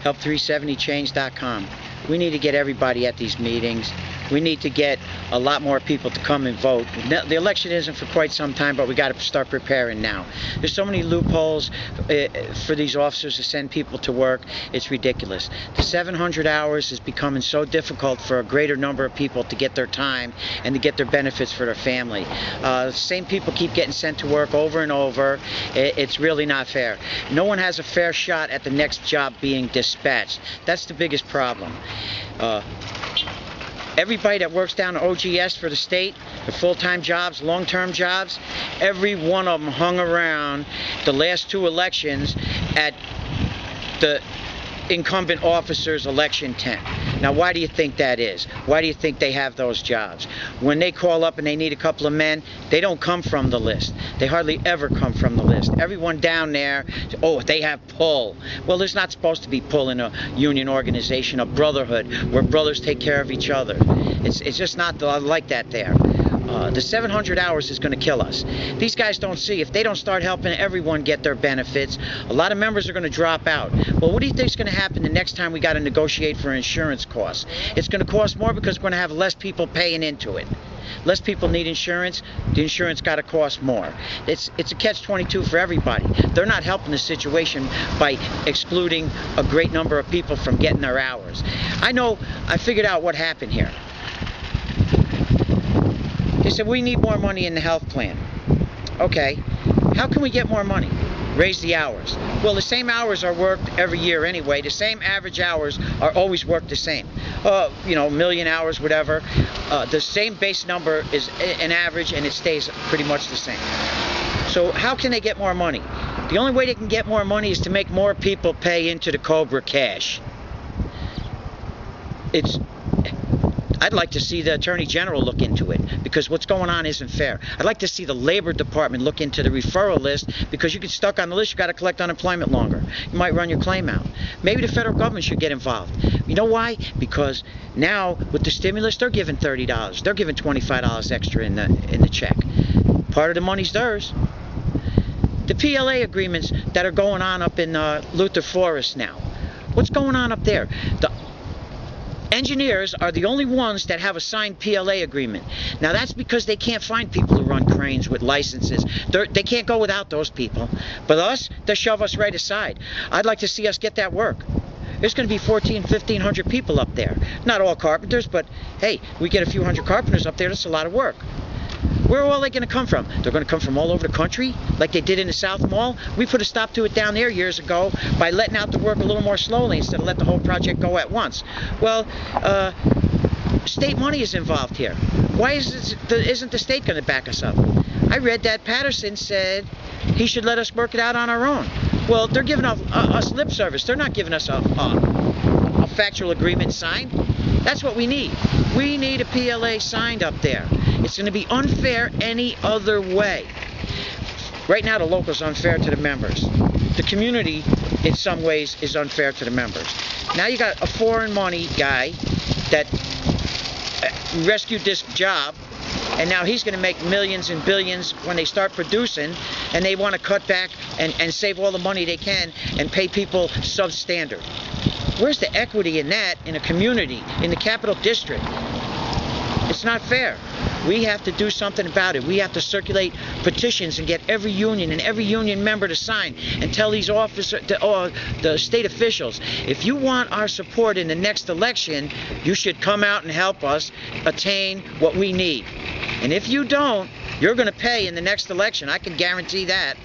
help370change.com. We need to get everybody at these meetings. We need to get a lot more people to come and vote. The election isn't for quite some time, but we got to start preparing now. There's so many loopholes for these officers to send people to work. It's ridiculous. The 700 hours is becoming so difficult for a greater number of people to get their time and to get their benefits for their family. Same people keep getting sent to work over and over. It's really not fair. No one has a fair shot at the next job being dispatched. That's the biggest problem. Everybody that works down at OGS for the state, the full-time jobs, long-term jobs, every one of them hung around the last 2 elections at the incumbent officer's election tent. Now, why do you think that is? Why do you think they have those jobs? When they call up and they need a couple of men, they don't come from the list. They hardly ever come from the list. Everyone down there, oh, they have pull. Well, there's not supposed to be pull in a union organization, a brotherhood, where brothers take care of each other. It's just not like that there. The 700 hours is going to kill us. These guys don't see. If they don't start helping everyone get their benefits, a lot of members are going to drop out. Well, what do you think is going to happen the next time we got to negotiate for insurance costs? It's going to cost more because we're going to have less people paying into it. Less people need insurance. The insurance got to cost more. It's a catch-22 for everybody. They're not helping the situation by excluding a great number of people from getting their hours. I figured out what happened here. They said, we need more money in the health plan. Okay, how can we get more money? Raise the hours. Well, the same hours are worked every year anyway. The same average hours are always worked the same. You know, 1,000,000 hours, whatever. The same base number is an average, and it stays pretty much the same. So how can they get more money? The only way they can get more money is to make more people pay into the Cobra Cash. I'd like to see the Attorney General look into it, because what's going on isn't fair. I'd like to see the Labor Department look into the referral list, because you get stuck on the list, you got to collect unemployment longer. You might run your claim out. Maybe the federal government should get involved. You know why? Because now with the stimulus, they're giving $30. They're giving $25 extra in the check. Part of the money's theirs. The PLA agreements that are going on up in Luther Forest now. What's going on up there? The engineers are the only ones that have a signed PLA agreement. Now that's because they can't find people to run cranes with licenses. They can't go without those people. But us, they shove us right aside. I'd like to see us get that work. There's going to be 1,500 people up there. Not all carpenters, but hey, we get a few hundred carpenters up there, that's a lot of work. Where are all they going to come from? They're going to come from all over the country, like they did in the South Mall. We put a stop to it down there years ago by letting out the work a little more slowly instead of let the whole project go at once. Well, state money is involved here. Why isn't the state going to back us up? I read that Patterson said he should let us work it out on our own. Well, they're giving us lip service. They're not giving us a factual agreement signed. That's what we need. We need a PLA signed up there. It's going to be unfair any other way. Right now, the local's unfair to the members. The community, in some ways, is unfair to the members. Now you got a foreign money guy that rescued this job, and now he's going to make millions and billions when they start producing, and they want to cut back and save all the money they can and pay people substandard. Where's the equity in that in a community, in the Capital District? It's not fair. We have to do something about it. We have to circulate petitions and get every union and every union member to sign and tell these officers, the state officials, if you want our support in the next election, you should come out and help us attain what we need. And if you don't, you're going to pay in the next election. I can guarantee that.